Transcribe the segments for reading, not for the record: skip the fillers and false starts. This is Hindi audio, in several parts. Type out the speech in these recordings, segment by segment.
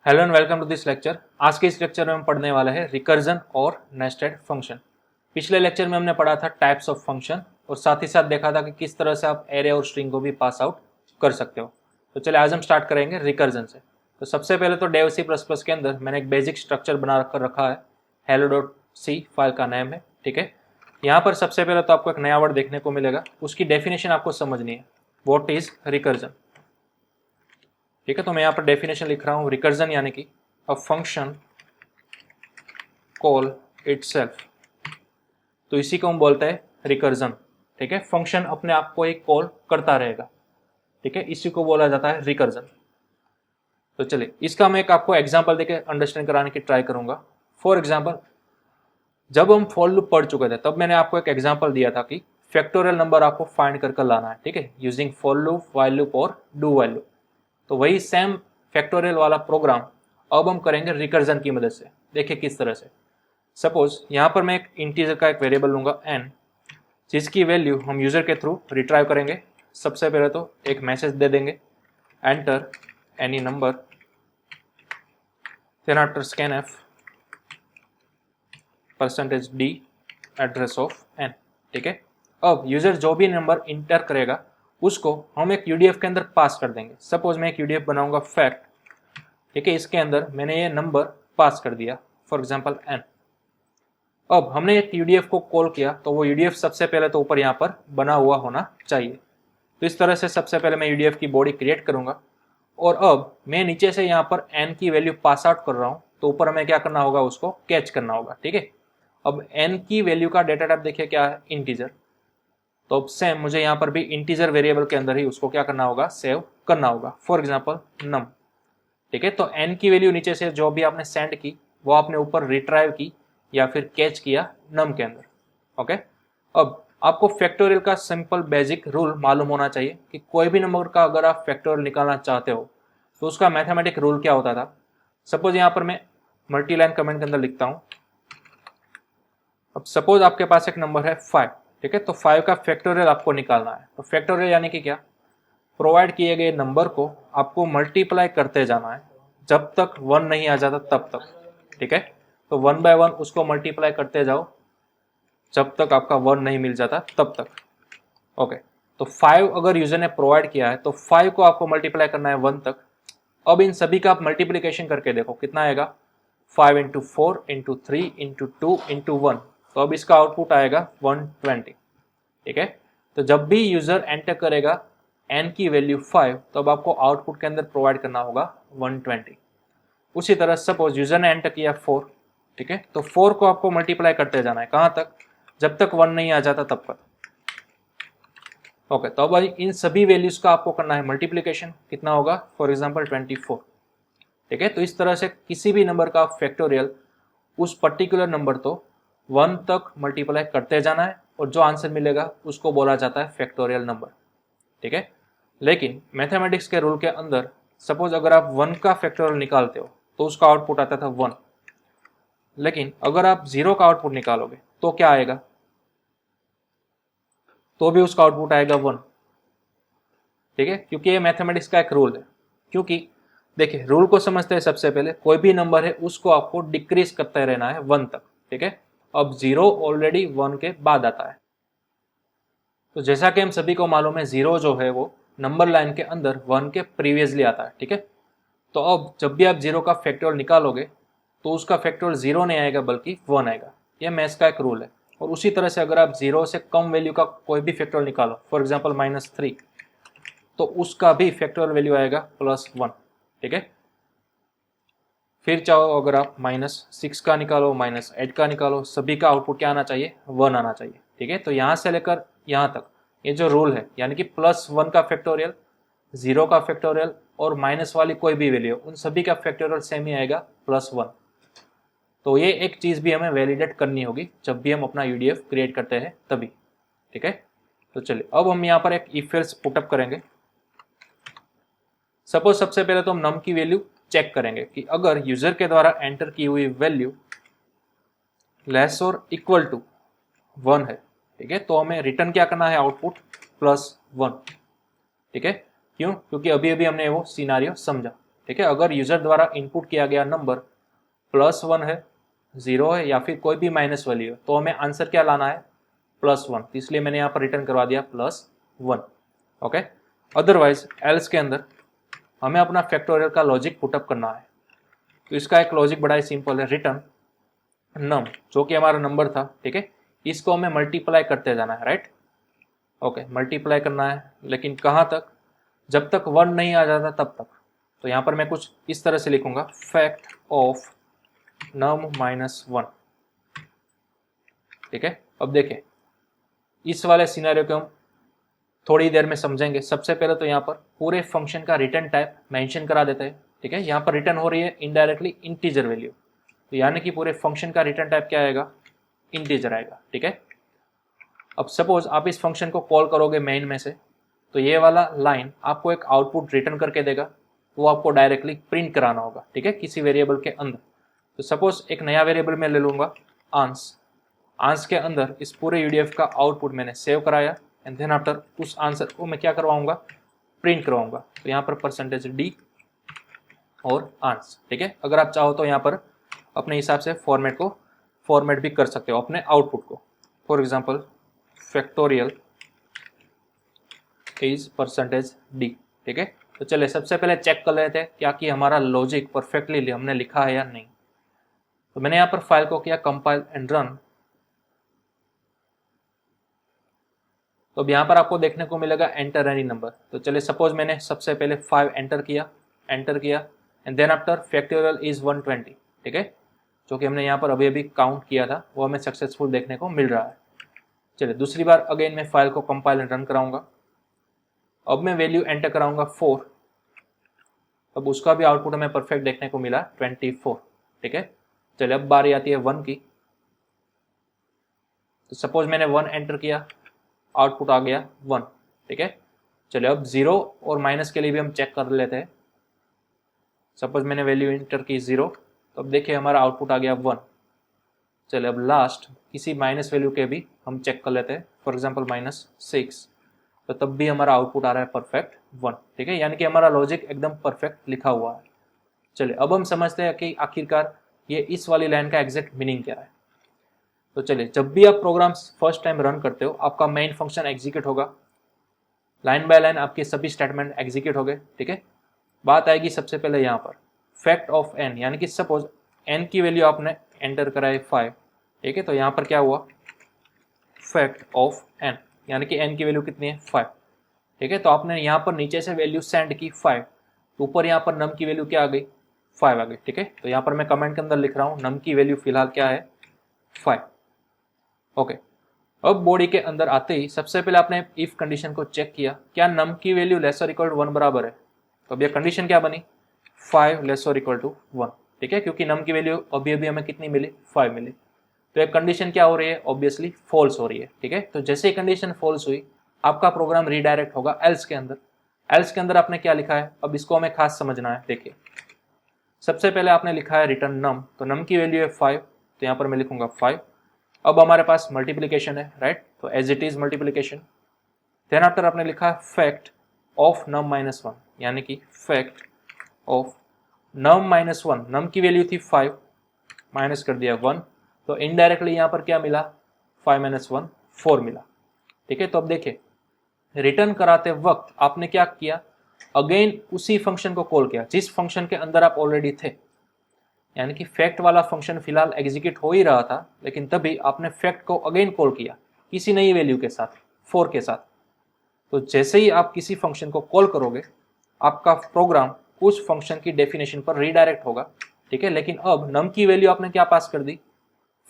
Hello and welcome to this lecture. आज के इस लेक्चर में हम पढ़ने वाले हैं रिकर्जन और नेस्टेड फंक्शन। पिछले लेक्चर में हमने पढ़ा था टाइप्स ऑफ फंक्शन और साथ ही साथ देखा था कि किस तरह से आप एरे और स्ट्रिंग को भी पास आउट कर सकते हो। तो चलिए आज हम स्टार्ट करेंगे रिकर्जन से। तो सबसे पहले तो डेव सी प्लस प्लस के अंदर मैंने एक बेसिक स्ट्रक्चर बना कर रखा है, hello.c फाइल का नेम है। ठीक है, यहाँ पर सबसे पहले तो आपको एक नया वर्ड देखने को मिलेगा, उसकी डेफिनेशन आपको समझनी है। What is recursion. ठीक है, तो मैं यहाँ पर डेफिनेशन लिख रहा हूँ। रिकर्जन यानी कि अ फंक्शन कॉल इटसेल्फ, तो इसी को हम बोलते हैं रिकर्जन। ठीक है, फंक्शन अपने आप को एक कॉल करता रहेगा। ठीक है, इसी को बोला जाता है रिकर्जन। तो चलिए इसका मैं एक आपको एग्जांपल देके अंडरस्टैंड कराने की ट्राई करूंगा। फॉर एग्जांपल, जब हम फॉर लूप पढ़ चुके थे तब मैंने आपको एक एग्जांपल दिया था कि फैक्टोरियल नंबर आपको फाइंड करके लाना है। ठीक है, using for loop, while loop और डू व्हाइल लूप। तो वही सेम फैक्टोरियल वाला प्रोग्राम अब हम करेंगे रिकर्जन की मदद से। देखिए किस तरह से। सपोज यहाँ पर मैं एक इंटीजर का एक वेरिएबल लूंगा n, जिसकी वैल्यू हम यूजर के थ्रू रिट्राइव करेंगे। सबसे पहले तो एक मैसेज दे देंगे, enter any number, then after scanf %d address of n। ठीक है, अब यूजर जो भी नंबर इंटर करेगा उसको हम एक यूडीएफ के अंदर पास कर देंगे। सपोज मैं एक यूडीएफ बनाऊंगा फैक्ट। ठीक है, इसके अंदर मैंने ये नंबर पास कर दिया, फॉर एग्जांपल n। अब हमने एक यूडीएफ को कॉल किया तो वो यूडीएफ सबसे पहले तो ऊपर यहाँ पर बना हुआ होना चाहिए। तो इस तरह से सबसे पहले मैं यूडीएफ की बॉडी क्रिएट करूंगा और अब मैं नीचे से यहाँ पर n की वैल्यू पास आउट कर रहा हूँ, तो ऊपर हमें क्या करना होगा, उसको कैच करना होगा। ठीक है, अब n की वैल्यू का डेटा टाइप देखिए क्या है, इंटीजर। तो अब सेम मुझे यहाँ पर भी इंटीजर वेरिएबल के अंदर ही उसको क्या करना होगा, सेव करना होगा। फॉर एग्जांपल नम। ठीक है, तो n की वैल्यू नीचे से जो भी आपने सेंड की वो आपने ऊपर रिट्राइव की या फिर कैच किया नम के अंदर। ओके, अब आपको फैक्टोरियल का सिंपल बेसिक रूल मालूम होना चाहिए कि कोई भी नंबर का अगर आप फैक्टोरियल निकालना चाहते हो तो उसका मैथमेटिक रूल क्या होता था। सपोज यहाँ पर मैं मल्टी लाइन कमेंट के अंदर लिखता हूँ। अब सपोज आपके पास एक नंबर है 5। ठीक है, तो 5 का फैक्टोरियल आपको निकालना है। तो फैक्टोरियल यानी कि क्या, प्रोवाइड किए गए नंबर को आपको मल्टीप्लाई करते जाना है जब तक 1 नहीं आ जाता तब तक। ठीक है, तो 1 बाय 1 उसको मल्टीप्लाई करते जाओ जब तक आपका 1 नहीं मिल जाता तब तक। ओके, तो 5 अगर यूजर ने प्रोवाइड किया है तो 5 को आपको मल्टीप्लाई करना है 1 तक। अब इन सभी का आप मल्टीप्लीकेशन करके देखो कितना आएगा, 5 इंटू 4 इंटू 3 इंटू 2 इंटू 1। तो अब इसका आउटपुट आएगा 120। ठीक है, तो जब भी यूजर एंटर करेगा n की वैल्यू 5 तो अब आपको आउटपुट के अंदर प्रोवाइड करना होगा 120। उसी तरह सपोज यूजर ने एंटर किया 4। ठीक है, तो 4 को आपको मल्टीप्लाई करते जाना है, कहाँ तक, जब तक 1 नहीं आ जाता तब तक। ओके, तो अब इन सभी वैल्यूज का आपको करना है मल्टीप्लीकेशन। कितना होगा, फॉर एग्जांपल 24। ठीक है, तो इस तरह से किसी भी नंबर का फैक्टोरियल उस पर्टिकुलर नंबर तो 1 तक मल्टीप्लाई करते जाना है और जो आंसर मिलेगा उसको बोला जाता है फैक्टोरियल नंबर। ठीक है, लेकिन मैथमेटिक्स के रूल के अंदर सपोज अगर आप 1 का फैक्टोरियल निकालते हो तो उसका आउटपुट आता था 1, लेकिन अगर आप 0 का आउटपुट निकालोगे तो क्या आएगा, तो भी उसका आउटपुट आएगा 1। ठीक है, क्योंकि ये मैथमेटिक्स का एक रूल है। क्योंकि देखिए रूल को समझते हैं, सबसे पहले कोई भी नंबर है उसको आपको डिक्रीज करते रहना है 1 तक। ठीक है, अब 0 ऑलरेडी 1 के बाद आता है। तो जैसा कि हम सभी को मालूम है 0 जो है वो नंबर लाइन के अंदर 1 के प्रीवियसली आता है। ठीक है, तो अब जब भी आप 0 का फैक्टोरियल निकालोगे तो उसका फैक्टोरियल 0 नहीं आएगा बल्कि 1 आएगा। यह मैथ्स का एक रूल है। और उसी तरह से अगर आप 0 से कम वैल्यू का कोई भी फैक्टोरियल निकालो, फॉर एग्जांपल -3, तो उसका भी फैक्टोरियल वैल्यू आएगा +1। ठीक है, फिर चाहो अगर आप -6 का निकालो, -8 का निकालो, सभी का आउटपुट क्या आना चाहिए, 1 आना चाहिए। ठीक है, तो यहाँ से लेकर यहाँ तक ये जो रूल है, यानी कि +1 का फैक्टोरियल, 0 का फैक्टोरियल और माइनस वाली कोई भी वैल्यू, उन सभी का फैक्टोरियल सेम ही आएगा +1। तो ये एक चीज़ भी हमें वैलिडेट करनी होगी जब भी हम अपना यूडीएफ क्रिएट करते हैं तभी। ठीक है, तो चलिए अब हम यहाँ पर एक इफ एल्स पुटअप करेंगे। सपोज सबसे पहले तो हम नम की वैल्यू चेक करेंगे कि अगर यूजर के द्वारा एंटर की हुई वैल्यू लेस और इक्वल टू 1 है। ठीक है, तो हमें रिटर्न क्या करना है, आउटपुट +1। ठीक है, क्यों, क्योंकि अभी अभी हमने वो सिनारियो समझा। ठीक है। अगर यूजर द्वारा इनपुट किया गया नंबर +1 है, 0 है या फिर कोई भी माइनस वैल्यू है तो हमें आंसर क्या लाना है, +1, इसलिए मैंने यहाँ पर रिटर्न करवा दिया +1। ओके, अदरवाइज एल्स के अंदर हमें अपना फैक्टोरियल का लॉजिक पुटअप करना है। तो इसका एक लॉजिक बड़ा ही सिंपल है, रिटर्न नम, जो कि हमारा नंबर था, ठीक है, इसको हमें मल्टीप्लाई करते जाना है, राइट। ओके, मल्टीप्लाई करना है, लेकिन कहाँ तक, जब तक 1 नहीं आ जाता तब तक। तो यहाँ पर मैं कुछ इस तरह से लिखूंगा, फैक्ट ऑफ नम -1, ठीक है। अब देखें, इस वाले सिनेरियो को हम थोड़ी देर में समझेंगे। सबसे पहले तो यहाँ पर पूरे फंक्शन का रिटर्न टाइप मेंशन करा देते हैं, ठीक है। यहाँ पर रिटर्न हो रही है इनडायरेक्टली इंटीजर वैल्यू, तो यानी कि पूरे फंक्शन का रिटर्न टाइप क्या आएगा, इंटीजर आएगा, ठीक है। अब सपोज आप इस फंक्शन को कॉल करोगे मेन में से, तो ये वाला लाइन आपको एक आउटपुट रिटर्न करके देगा, वो आपको डायरेक्टली प्रिंट कराना होगा, ठीक है, किसी वेरिएबल के अंदर। तो सपोज एक नया वेरिएबल में ले लूंगा आंस, आंस के अंदर इस पूरे यूडीएफ का आउटपुट मैंने सेव कराया, एंड देन आफ्टर उस आंसर को मैं क्या करवाऊंगा, प्रिंट करवाऊंगा। तो यहाँ पर %d और आंस, ठीक है। अगर आप चाहो तो यहाँ पर अपने हिसाब से फॉर्मेट भी कर सकते हो अपने आउटपुट को। For example factorial is %d, ठीक है। तो चलिए सबसे पहले चेक कर लेते हैं क्या कि हमारा लॉजिक परफेक्टली हमने लिखा है या नहीं। तो मैंने यहाँ पर फाइल को किया कंपाइल एंड रन। तो अब यहाँ पर आपको देखने को मिलेगा एंटर एनी नंबर। तो चलिए सपोज मैंने सबसे पहले 5 एंटर किया and then after factorial is 120, ठीक है, जो कि हमने यहाँ पर अभी अभी काउंट किया था, वो हमें सक्सेसफुल देखने को मिल रहा है। चलिए दूसरी बार अगेन मैं फाइल को कंपाइल एंड रन कराऊंगा। अब मैं वैल्यू एंटर कराऊंगा 4, अब उसका भी आउटपुट हमें परफेक्ट देखने को मिला 24, ठीक है। चलिए अब बारी आती है 1 की। तो सपोज मैंने 1 एंटर किया, आउटपुट आ गया 1, ठीक है। चलिए अब 0 और माइनस के लिए भी हम चेक कर लेते हैं। सपोज मैंने वैल्यू एंटर की 0, तो अब देखिए हमारा आउटपुट आ गया 1। चलिए अब लास्ट किसी माइनस वैल्यू के भी हम चेक कर लेते हैं, फॉर एग्जांपल -6, तो तब भी हमारा आउटपुट आ रहा है परफेक्ट 1, ठीक है, यानी कि हमारा लॉजिक एकदम परफेक्ट लिखा हुआ है। चलिए अब हम समझते हैं कि आखिरकार ये इस वाली लाइन का एग्जैक्ट मीनिंग क्या है। तो चलिए जब भी आप प्रोग्राम फर्स्ट टाइम रन करते हो, आपका मेन फंक्शन एग्जीक्यूट होगा, लाइन बाय लाइन आपके सभी स्टेटमेंट एग्जीक्यूट हो गए, ठीक है। बात आएगी सबसे पहले यहाँ पर फैक्ट ऑफ n, यानी कि सपोज n की वैल्यू आपने एंटर कराई 5, ठीक है। तो यहाँ पर क्या हुआ, फैक्ट ऑफ n, यानी कि n की वैल्यू कितनी है 5, ठीक है। तो आपने यहाँ पर नीचे से वैल्यू सेंड की 5, ऊपर यहाँ पर नम की वैल्यू क्या आ गई, 5 आ गई, ठीक है। तो यहाँ पर मैं कमेंट के अंदर लिख रहा हूँ नम की वैल्यू फिलहाल क्या है, 5। ओके, अब बॉडी के अंदर आते ही सबसे पहले आपने इफ कंडीशन को चेक किया, क्या नम की वैल्यू लेस और इक्वल टू 1 बराबर है। तो अब ये कंडीशन क्या बनी, 5 लेस और इक्वल टू 1, ठीक है, क्योंकि नम की वैल्यू अभी अभी हमें कितनी मिली, 5 मिली। तो एक कंडीशन क्या हो रही है, ऑब्वियसली फॉल्स हो रही है, ठीक है। तो जैसे ही कंडीशन फॉल्स हुई, आपका प्रोग्राम रीडायरेक्ट होगा एल्स के अंदर। एल्स के अंदर आपने क्या लिखा है, अब इसको हमें खास समझना है। देखिए सबसे पहले आपने लिखा है रिटर्न नम, तो नम की वैल्यू है 5, तो यहाँ पर मैं लिखूंगा 5। अब हमारे पास मल्टीप्लिकेशन है, राइट, तो as it is multiplication. Then after आपने लिखा फैक्ट ऑफ नम -1, यानी कि फैक्ट ऑफ नम -1, नम की वैल्यू थी 5, माइनस कर दिया 1, तो इनडायरेक्टली यहाँ पर क्या मिला, 5 - 1 4 मिला, ठीक है। तो अब देखिए रिटर्न कराते वक्त आपने क्या किया, अगेन उसी फंक्शन को कॉल किया जिस फंक्शन के अंदर आप ऑलरेडी थे, यानी कि फैक्ट वाला फंक्शन फिलहाल एग्जीक्यूट हो ही रहा था, लेकिन तभी आपने फैक्ट को अगेन कॉल किया किसी नई वैल्यू के साथ, 4 के साथ। तो जैसे ही आप किसी फंक्शन को कॉल करोगे, आपका प्रोग्राम उस फंक्शन की डेफिनेशन पर रीडायरेक्ट होगा, ठीक है। लेकिन अब नम की वैल्यू आपने क्या पास कर दी,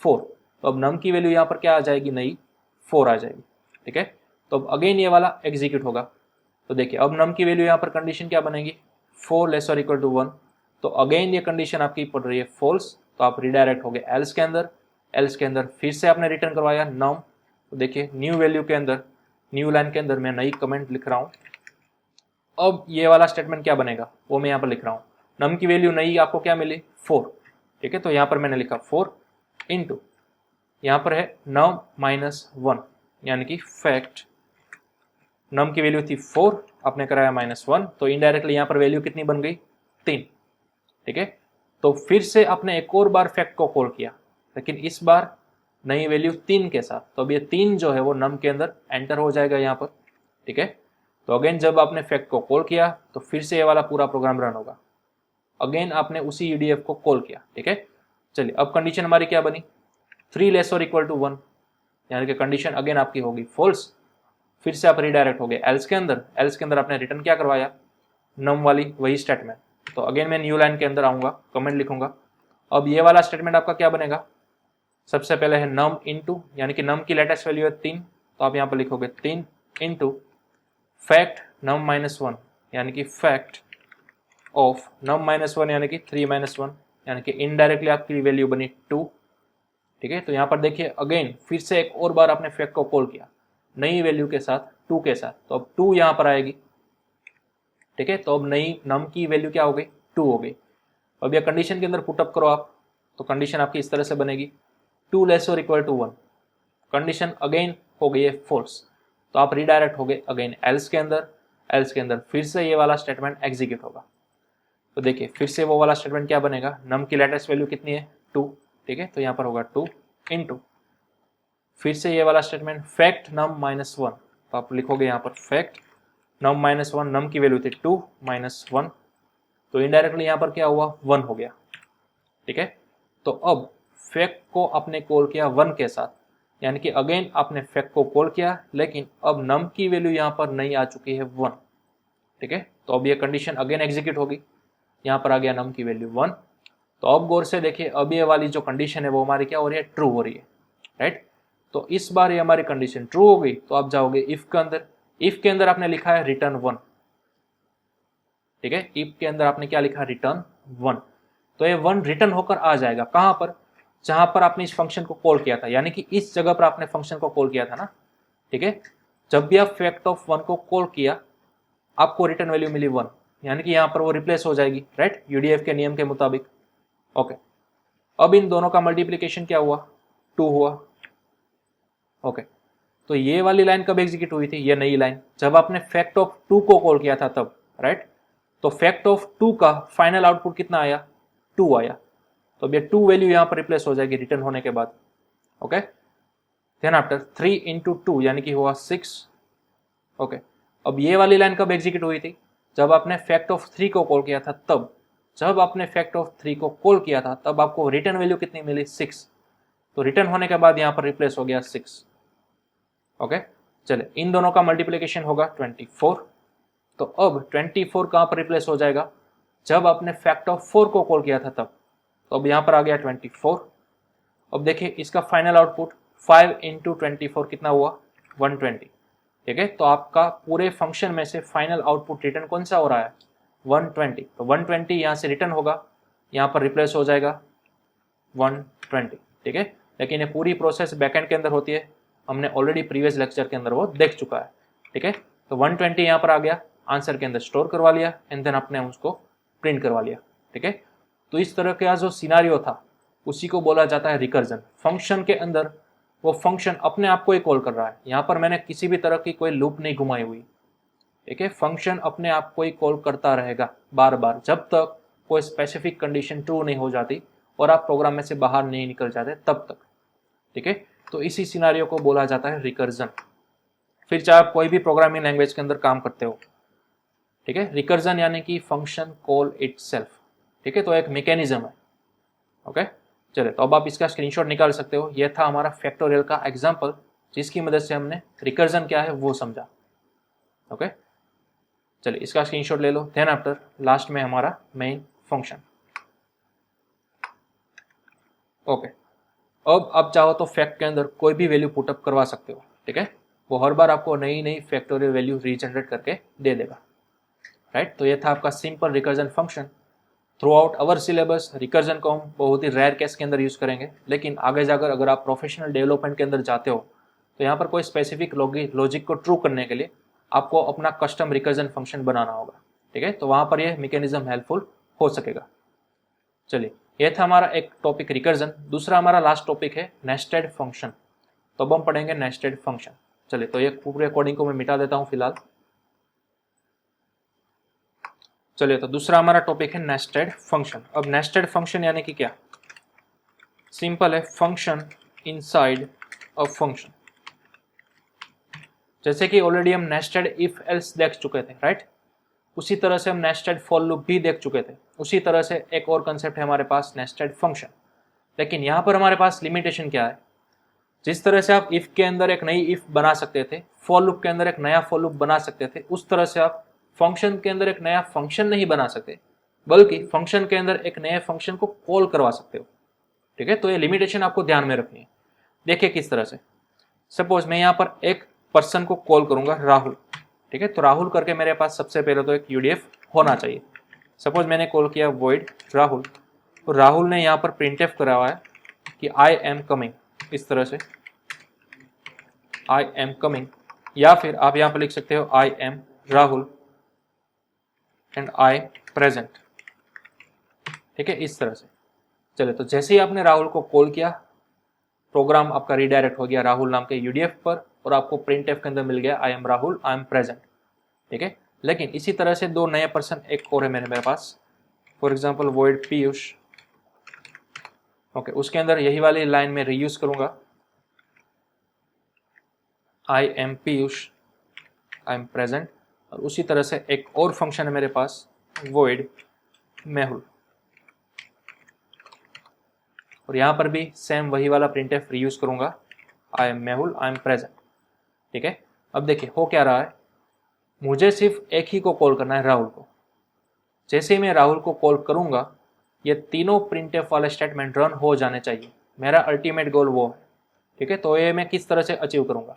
4, तो अब नम की वैल्यू यहाँ पर क्या आ जाएगी, नई 4 आ जाएगी, ठीक है। तो अब अगेन ये वाला एग्जीक्यूट होगा। तो देखिए अब नम की वैल्यू यहाँ पर कंडीशन क्या बनेगी, 4 लेस और इक्वल टू 1, तो अगेन ये कंडीशन आपकी पड़ रही है फॉल्स, तो आप रिडायरेक्ट हो गए एल्स के अंदर। एल्स के अंदर फिर से आपने रिटर्न करवाया नम, तो देखिए न्यू वैल्यू के अंदर, न्यू लाइन के अंदर मैं नई कमेंट लिख रहा हूँ। अब ये वाला स्टेटमेंट क्या बनेगा, वो मैं यहाँ पर लिख रहा हूँ, नम की वैल्यू नई आपको क्या मिली, 4, ठीक है। तो यहाँ पर मैंने लिखा 4 इंटू, यहाँ पर है नम -1, यानी कि फैक्ट नम की वैल्यू थी 4, आपने कराया -1, तो इनडायरेक्टली यहाँ पर वैल्यू कितनी बन गई, 3, ठीक है। तो फिर से आपने एक और बार फैक्ट को कॉल किया, लेकिन इस बार नई वैल्यू 3 के साथ। तो अब ये 3 जो है वो नम के अंदर एंटर हो जाएगा यहाँ पर, ठीक है। तो अगेन जब आपने फैक्ट को कॉल किया तो फिर से ये वाला पूरा प्रोग्राम रन होगा। अगेन आपने उसी यूडीएफ को कॉल किया, ठीक है। चलिए अब कंडीशन हमारी क्या बनी, 3 लेस और इक्वल टू 1, यानी कि कंडीशन अगेन आपकी होगी फॉल्स। फिर से आप रिडायरेक्ट हो गए एल्स के अंदर। एल्स के अंदर आपने रिटर्न क्या करवाया, नम वाली वही स्टेटमेंट। तो अगेन मैं न्यू लाइन के अंदर आऊंगा, कमेंट लिखूंगा। अब ये वाला स्टेटमेंट आपका क्या बनेगा, सबसे पहले है नम इनटू, यानी कि नम की लेटेस्ट वैल्यू है 3, तो आप यहाँ पर लिखोगे 3 इनटू फैक्ट नम -1, यानी कि फैक्ट ऑफ नम -1 यानी कि 3 - 1, यानी कि इनडायरेक्टली आपकी वैल्यू बनी 2, ठीक है। तो यहाँ पर देखिए अगेन फिर से एक और बार आपने फैक्ट को कॉल किया नई वैल्यू के साथ 2 के साथ, तो अब 2 यहाँ पर आएगी, ठीक है। तो अब नई नम की वैल्यू क्या हो गई, 2 हो गई। अब यह कंडीशन के अंदर पुटअप करो आप, तो कंडीशन आपकी इस तरह से बनेगी 2 लेस और इक्वल टू 1, कंडीशन अगेन हो गई है फॉल्स। तो आप रिडायरेक्ट हो गए अगेन एल्स के अंदर। एल्स के अंदर फिर से ये वाला स्टेटमेंट एग्जीक्यूट होगा। तो देखिए फिर से वो वाला स्टेटमेंट क्या बनेगा, नम की लेटेस्ट वैल्यू कितनी है 2, ठीक है। तो यहाँ पर होगा 2 इनटू फिर से ये वाला स्टेटमेंट फैक्ट नम -1, तो आप लिखोगे यहाँ पर फैक्ट नम -1, नम की वैल्यू थी 2 - 1, तो इनडायरेक्टली यहाँ पर क्या हुआ 1 हो गया, ठीक है। तो अब फैक्ट को आपने कॉल किया 1 के साथ, यानी कि अगेन आपने फैक्ट को कॉल किया, लेकिन अब नम की वैल्यू यहाँ पर नहीं आ चुकी है 1, ठीक है। तो अब ये कंडीशन अगेन एग्जीक्यूट होगी, यहाँ पर आ गया नम की वैल्यू 1। तो अब गौर से देखिए अब ये वाली जो कंडीशन है वो हमारी क्या हो रही है, ट्रू हो रही है, राइट। तो इस बार ये हमारी कंडीशन ट्रू हो गई, तो आप जाओगे इफ के अंदर। इफ के अंदर आपने लिखा है रिटर्न 1, ठीक है। इफ के अंदर आपने क्या लिखा, रिटर्न 1। तो ये 1 रिटर्न होकर आ जाएगा कहां पर, जहां पर आपने इस फंक्शन को कॉल किया था, यानी कि इस जगह पर आपने फंक्शन को कॉल किया था ना, ठीक है। जब भी आप फैक्ट ऑफ 1 को कॉल किया आपको रिटर्न वैल्यू मिली 1, यानी कि यहां पर वो रिप्लेस हो जाएगी, राइट, यूडीएफ के नियम के मुताबिक। ओके, अब इन दोनों का मल्टीप्लीकेशन क्या हुआ, 2 हुआ। ओके, तो ये वाली लाइन कब एग्जीक्यूट हुई थी, ये नई लाइन जब आपने फैक्ट ऑफ 2 को कॉल किया था तब, राइट। तो फैक्ट ऑफ 2 का फाइनल आउटपुट कितना आया, 2 आया। तो अब ये 2 वैल्यू यहां पर रिप्लेस हो जाएगी रिटर्न होने के बाद। ओके, देन आफ्टर 3 इंटू 2 यानी कि हुआ 6। ओके, अब ये वाली लाइन कब एग्जीक्यूट हुई थी, जब आपने फैक्ट ऑफ 3 को कॉल किया था तब। जब आपने फैक्ट ऑफ 3 को कॉल किया था तब आपको रिटर्न वैल्यू कितनी मिली, 6। तो रिटर्न होने के बाद यहां पर रिप्लेस हो गया 6। ओके, चले इन दोनों का मल्टीप्लीकेशन होगा 24। तो अब 24 कहां पर रिप्लेस हो जाएगा, जब आपने फैक्ट ऑफ 4 को कॉल किया था तब। तो अब यहां पर आ गया 24। अब देखिए इसका फाइनल आउटपुट 5 इंटू 24 कितना हुआ, 120, ठीक है। तो आपका पूरे फंक्शन में से फाइनल आउटपुट रिटर्न कौन सा हो रहा है, 120। तो 120 यहां से रिटर्न होगा, यहां पर रिप्लेस हो जाएगा 120, ठीक है। लेकिन ये पूरी प्रोसेस बैकएंड के अंदर होती है, हमने ऑलरेडी प्रीवियस लेक्चर के अंदर वो देख चुका है, ठीक है। तो 120 यहाँ पर आ गया, आंसर के अंदर स्टोर करवा लिया एंड देन आपने उसको प्रिंट करवा लिया, ठीक है। तो इस तरह का जो सिनारियो था उसी को बोला जाता है रिकर्जन। फंक्शन के अंदर वो फंक्शन अपने आप को ही कॉल कर रहा है, यहाँ पर मैंने किसी भी तरह की कोई लूप नहीं घुमाई हुई, ठीक है। फंक्शन अपने आप को ही कॉल करता रहेगा बार बार जब तक कोई स्पेसिफिक कंडीशन ट्रू नहीं हो जाती और आप प्रोग्राम में से बाहर नहीं निकल जाते तब तक, ठीक है। तो इसी सिनारियो को बोला जाता है रिकर्जन। फिर चाहे आप कोई भी प्रोग्रामिंग लैंग्वेज के अंदर काम करते हो, ठीक है। रिकर्जन यानी कि फंक्शन कॉल इटसेल्फ, ठीक है। तो एक मैकेनिज्म है। ओके, चलिए तो अब आप इसका स्क्रीनशॉट निकाल सकते हो। यह था हमारा फैक्टोरियल का एग्जांपल, जिसकी मदद से हमने रिकर्जन क्या है वो समझा। ओके, चलिए इसका स्क्रीनशॉट ले लो। देन आफ्टर लास्ट में हमारा मेन फंक्शन। ओके, अब आप चाहो तो फैक्ट के अंदर कोई भी वैल्यू पुटअप करवा सकते हो, ठीक है। वो हर बार आपको नई नई फैक्टोरियल वैल्यू रीजनरेट करके दे देगा, राइट। तो ये था आपका simple recursion function. Through out our syllabus recursion को हम बहुत ही रेयर केस के अंदर यूज करेंगे, लेकिन आगे जाकर अगर आप प्रोफेशनल डेवलपमेंट के अंदर जाते हो तो यहाँ पर कोई स्पेसिफिक लॉजिक को ट्रू करने के लिए आपको अपना कस्टम रिकर्जन फंक्शन बनाना होगा, ठीक है। तो वहाँ पर यह मैकेनिज्म हेल्पफुल हो सकेगा। चलिए यह था हमारा एक टॉपिक रिकर्जन। दूसरा हमारा लास्ट टॉपिक है नेस्टेड फंक्शन। तो अब हम पढ़ेंगे नेस्टेड फंक्शन। चलिए तो ये पूरे कोडिंग को मैं मिटा देता हूँ फिलहाल। चलिए, तो दूसरा हमारा टॉपिक है नेस्टेड फंक्शन। अब नेस्टेड फंक्शन यानी कि क्या? सिंपल है, फंक्शन इनसाइड अ फंक्शन। जैसे कि ऑलरेडी हम नेस्टेड इफ एल्स देख चुके थे, राइट? उसी तरह से हम नेस्टेड फॉर लूप भी देख चुके थे। उसी तरह से एक और कंसेप्ट है हमारे पास, नेस्टेड फंक्शन। लेकिन यहाँ पर हमारे पास लिमिटेशन क्या है? जिस तरह से आप इफ के अंदर एक नई इफ बना सकते थे, फॉर लूप के अंदर एक नया फॉर लूप बना सकते थे, उस तरह से आप फंक्शन के अंदर एक नया फंक्शन नहीं बना सकते, बल्कि फंक्शन के अंदर एक नए फंक्शन को कॉल करवा सकते हो। ठीक है, तो ये लिमिटेशन आपको ध्यान में रखनी है। देखिए किस तरह से, सपोज मैं यहाँ पर एक पर्सन को कॉल करूंगा, राहुल। ठीक है, तो राहुल करके मेरे पास सबसे पहले तो एक यूडीएफ होना चाहिए। सपोज मैंने कॉल किया वॉइड राहुल, तो राहुल ने यहाँ पर प्रिंटएफ करा हुआ है कि आई एम कमिंग, इस तरह से आई एम कमिंग, या फिर आप यहाँ पर लिख सकते हो आई am Rahul and I present. ठीक है, इस तरह से। चलिए, तो जैसे ही आपने राहुल को कॉल किया, प्रोग्राम आपका रिडायरेक्ट हो गया राहुल नाम के यूडीएफ पर, और आपको प्रिंटएफ के अंदर मिल गया आई am Rahul, I am present. ठीक है, लेकिन इसी तरह से दो नए पर्सन एक और है मेरे पास, for example void Piyush. Okay, उसके अंदर यही वाली लाइन में रीयूज करूंगा, I am Piyush, I am present. और उसी तरह से एक और फंक्शन है मेरे पास, वॉइड मेहुल, और यहां पर भी सेम वही वाला प्रिंटएफ रीयूज करूंगा, I M Mehul, I am present. ठीक है, अब देखिए हो क्या रहा है, मुझे सिर्फ एक ही को कॉल करना है, राहुल को। जैसे ही मैं राहुल को कॉल करूंगा, ये तीनों प्रिंटएफ वाले स्टेटमेंट रन हो जाने चाहिए। मेरा अल्टीमेट गोल वो है। ठीक है, तो ये मैं किस तरह से अचीव करूंगा?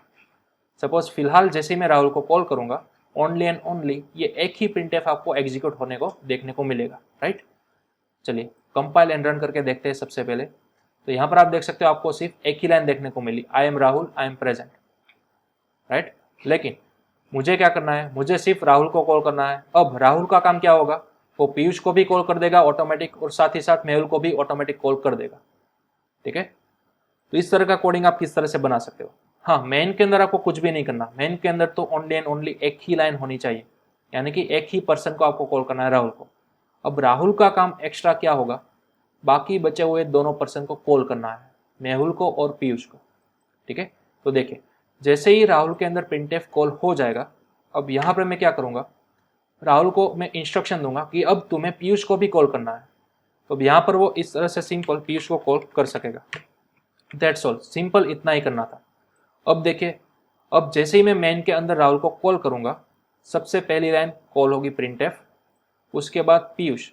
सपोज फिलहाल जैसे ही मैं राहुल को कॉल करूंगा, ओनली एंड ओनली ये एक ही प्रिंटएफ आपको एग्जीक्यूट होने को देखने को मिलेगा, राइट? चलिए कंपाइल एंड रन करके देखते हैं सबसे पहले। तो यहाँ पर आप देख सकते हो आपको सिर्फ एक ही लाइन देखने को मिली, I am Rahul, I am present, right? लेकिन मुझे क्या करना है, मुझे सिर्फ राहुल को कॉल करना है। अब राहुल का काम क्या होगा, वो पीयूष को भी कॉल कर देगा ऑटोमेटिक, और साथ ही साथ मेहुल को भी ऑटोमेटिक कॉल कर देगा। ठीक है, तो इस तरह का कोडिंग आप किस तरह से बना सकते हो? हाँ, मेन के अंदर आपको कुछ भी नहीं करना, मेन के अंदर तो ओनली एंड ओनली एक ही लाइन होनी चाहिए, यानी कि एक ही पर्सन को आपको कॉल करना है, राहुल को। अब राहुल का काम एक्स्ट्रा क्या होगा, बाकी बचे हुए दोनों पर्सन को कॉल करना है, मेहुल को और पीयूष को। ठीक है, तो देखिए जैसे ही राहुल के अंदर प्रिंटएफ कॉल हो जाएगा, अब यहाँ पर मैं क्या करूँगा, राहुल को मैं इंस्ट्रक्शन दूंगा कि अब तुम्हें पीयूष को भी कॉल करना है। तो अब यहाँ पर वो इस तरह से सिंपल पीयूष को कॉल कर सकेगा। दैट्स ऑल, सिंपल इतना ही करना था। अब देखिए, अब जैसे ही मैं मेन के अंदर राहुल को कॉल करूंगा, सबसे पहली लाइन कॉल होगी प्रिंटएफ, उसके बाद पीयूष।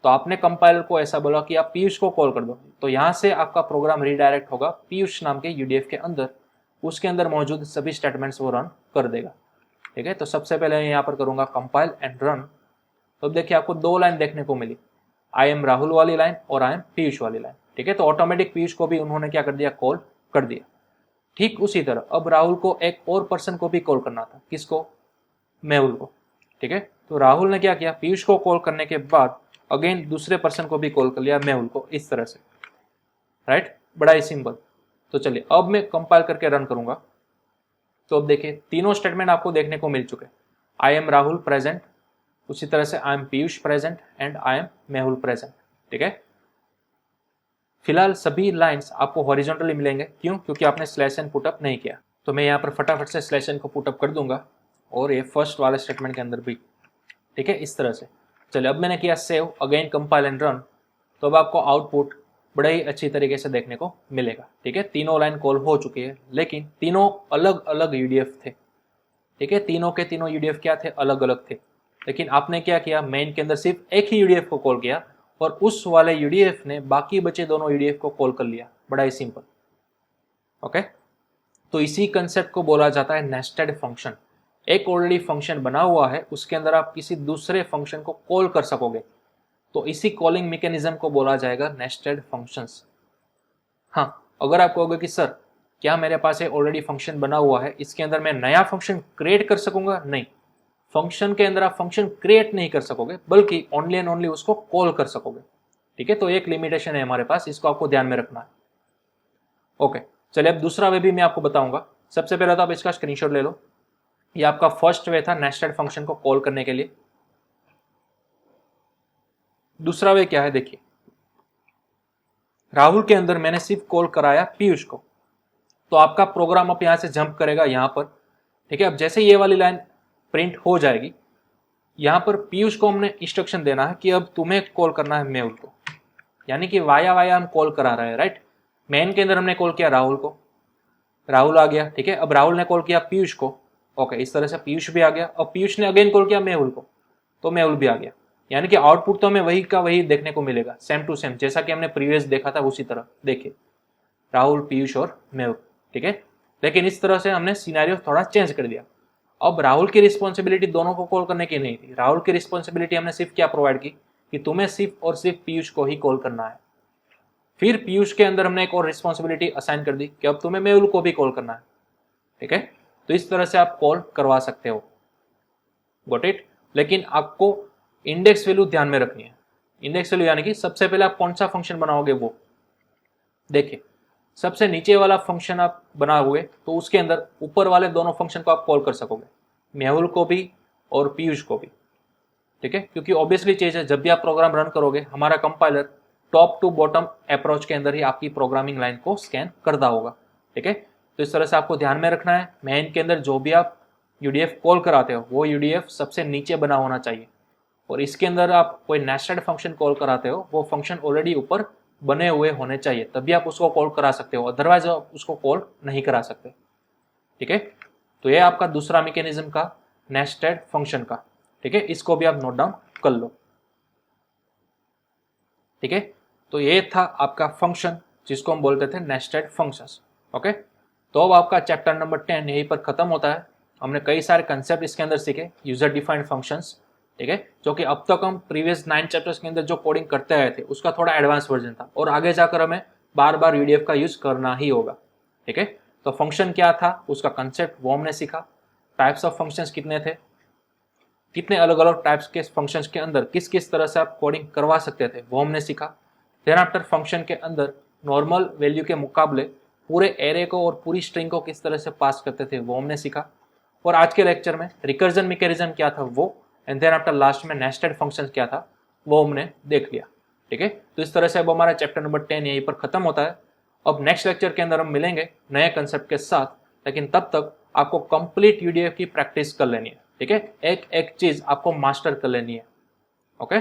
तो आपने कंपाइलर को ऐसा बोला कि आप पीयूष को कॉल कर दो, तो यहाँ से आपका प्रोग्राम रीडायरेक्ट होगा पीयूष नाम के यूडीएफ के अंदर, उसके अंदर मौजूद सभी स्टेटमेंट्स वो रन कर देगा। ठीक है, तो सबसे पहले मैं यहाँ पर करूंगा कंपाइल एंड रन। तो अब देखिए आपको दो लाइन देखने को मिली, आई एम राहुल वाली लाइन और आई एम पीयूष वाली लाइन। ठीक है, तो ऑटोमेटिक पीयूष को भी उन्होंने क्या कर दिया, कॉल कर दिया। ठीक उसी तरह अब राहुल को एक और पर्सन को भी कॉल करना था, किसको, मेहुल को। ठीक है, तो राहुल ने क्या किया, पीयूष को कॉल करने के बाद अगेन दूसरे पर्सन को भी कॉल कर लिया, मेहुल को, इस तरह से, राइट? बड़ा ही सिंपल। तो चलिए अब मैं कंपाइल करके रन करूंगा। तो अब देखिए तीनों स्टेटमेंट आपको देखने को मिल चुके, आई एम राहुल प्रेजेंट, उसी तरह से आई am Piyush present and I am Mehul present. ठीक है, फिलहाल सभी लाइंस आपको हॉरिजॉन्टली मिलेंगे, क्यों? क्योंकि आपने स्लैश एन पुटअप नहीं किया। तो मैं यहाँ पर फटाफट से स्लैश एन को पुटअप कर दूंगा, और ये फर्स्ट वाले स्टेटमेंट के अंदर भी। ठीक है, इस तरह से। चलिए अब मैंने किया save, again compile and run. तो अब आपको आउटपुट बड़े ही अच्छी तरीके से देखने को मिलेगा। ठीक है, तीनों लाइन कॉल हो चुकी है, लेकिन तीनों अलग अलग यूडीएफ थे। ठीक है, तीनों के तीनों यूडीएफ क्या थे, अलग अलग थे। लेकिन आपने क्या किया, मेन के अंदर सिर्फ एक ही यूडीएफ को कॉल किया, और उस वाले यूडीएफ ने बाकी बचे दोनों यूडीएफ को कॉल कर लिया। बड़ा ही सिंपल। ओके, तो इसी कंसेप्ट को बोला जाता है नेस्टेड फंक्शन। एक ऑलरेडी फंक्शन बना हुआ है, उसके अंदर आप किसी दूसरे फंक्शन को कॉल कर सकोगे, तो इसी कॉलिंग मैकेनिज्म को बोला जाएगा नेस्टेड फंक्शंस। हाँ, अगर आप कहोगे कि सर क्या मेरे पास ऑलरेडी फंक्शन बना हुआ है, इसके अंदर मैं नया फंक्शन क्रिएट कर सकूंगा? नहीं, फंक्शन के अंदर आप फंक्शन क्रिएट नहीं कर सकोगे, बल्कि ओनली एंड ओनली उसको कॉल कर सकोगे। ठीक है, तो एक लिमिटेशन है हमारे पास, इसको आपको ध्यान में रखना है। ओके, चलिए अब दूसरा वे भी मैं आपको बताऊंगा। सबसे पहले तो आप इसका स्क्रीनशॉट ले लो, ये आपका फर्स्ट वे था नेस्टेड फंक्शन को कॉल करने के लिए। दूसरा वे क्या है देखिए, राहुल के अंदर मैंने सिर्फ कॉल कराया पीयूष को, तो आपका प्रोग्राम अब यहां से जंप करेगा यहां पर, ठीक है। अब जैसे ये वाली लाइन प्रिंट हो जाएगी, यहां पर पीयूष को हमने इंस्ट्रक्शन देना है कि अब तुम्हें कॉल करना है मेहुल को, यानी कि वाया वाया हम कॉल करा रहे हैं, राइट। मेन के अंदर हमने कॉल किया राहुल को, राहुल आ गया, ठीक है। अब राहुल ने कॉल किया पीयूष को, ओके, इस तरह से पीयूष भी आ गया। अब पीयूष ने अगेन कॉल किया मेहुल को, तो मेहुल भी आ गया। यानी कि आउटपुट तो हमें वही का वही देखने को मिलेगा, सेम टू सेम, जैसा कि हमने प्रीवियस देखा था उसी तरह। देखिए राहुल, पीयूष और मेहुल, ठीक है। लेकिन इस तरह से हमने सिनेरियो थोड़ा चेंज कर दिया। अब राहुल की रिस्पॉन्सिबिलिटी दोनों को कॉल करने की नहीं थी। राहुल की रिस्पॉन्सिबिलिटी हमने सिर्फ क्या प्रोवाइड की कि तुम्हें सिर्फ और सिर्फ पीयूष को ही कॉल करना है। फिर पीयूष के अंदर हमने एक और रिस्पॉन्सिबिलिटी असाइन कर दी कि अब तुम्हें मेहुल को भी कॉल करना है, ठीक है। तो इस तरह से आप कॉल करवा सकते हो, गॉट इट। लेकिन आपको इंडेक्स वैल्यू ध्यान में रखनी है। इंडेक्स वैल्यू यानी कि सबसे पहले आप कौन सा फंक्शन बनाओगे वो देखिए। सबसे नीचे वाला फंक्शन आप बनाओगे तो उसके अंदर ऊपर वाले दोनों फंक्शन को आप कॉल कर सकोगे, मेहुल को भी और पीयूष को भी, ठीक है। क्योंकि ऑब्वियसली चीज है, जब भी आप प्रोग्राम रन करोगे हमारा compiler top to bottom approach के अंदर ही आपकी प्रोग्रामिंग लाइन को स्कैन करता होगा, ठीक है। तो इस तरह से आपको ध्यान में रखना है, मेन के अंदर जो भी आप यूडीएफ कॉल कराते हो वो यूडीएफ सबसे नीचे बना होना चाहिए, और इसके अंदर आप कोई नेस्टेड फंक्शन कॉल कराते हो वो फंक्शन ऑलरेडी ऊपर बने हुए होने चाहिए, तभी आप उसको कॉल करा सकते हो, अदरवाइज आप उसको कॉल नहीं करा सकते, ठीक है। तो ये आपका दूसरा मैकेनिज्म का नेस्टेड फंक्शन का, ठीक है। इसको भी आप नोट डाउन कर लो, ठीक है। तो ये था आपका फंक्शन जिसको हम बोलते थे नेस्टेड फंक्शंस, ओके। तो अब आपका चैप्टर नंबर 10 यहीं पर खत्म होता है। हमने कई सारे कंसेप्ट इसके अंदर सीखे, यूजर डिफाइंड फंक्शंस, ठीक है, जो कि अब तक हम प्रीवियस 9 चैप्टर्स के अंदर जो कोडिंग करते आए थे उसका थोड़ा एडवांस वर्जन था, और आगे जाकर हमें बार बार यूडीएफ का यूज करना ही होगा, ठीक है। तो फंक्शन क्या था, उसका कंसेप्ट वो हमने सीखा, टाइप्स ऑफ फंक्शंस कितने थे, कितने अलग अलग टाइप्स के फंक्शंस के अंदर किस किस तरह से आप कोडिंग करवा सकते थे वो हमने सीखा। देन आफ्टर फंक्शन के अंदर नॉर्मल वैल्यू के मुकाबले पूरे एरे को और पूरी स्ट्रिंग को किस तरह से पास करते थे वो हमने सीखा। और आज के लेक्चर में रिकर्जन मैकेनिज्म क्या था वो, एंड देन आफ्टर लास्ट में नेस्टेड फंक्शन क्या था वो हमने देख लिया, ठीक है। तो इस तरह से अब हमारा चैप्टर नंबर 10 यहीं पर खत्म होता है। अब नेक्स्ट लेक्चर के अंदर हम मिलेंगे नए कंसेप्ट के साथ, लेकिन तब तक आपको कंप्लीट यूडीएफ की प्रैक्टिस कर लेनी है, ठीक है। एक एक चीज आपको मास्टर कर लेनी है, ओके।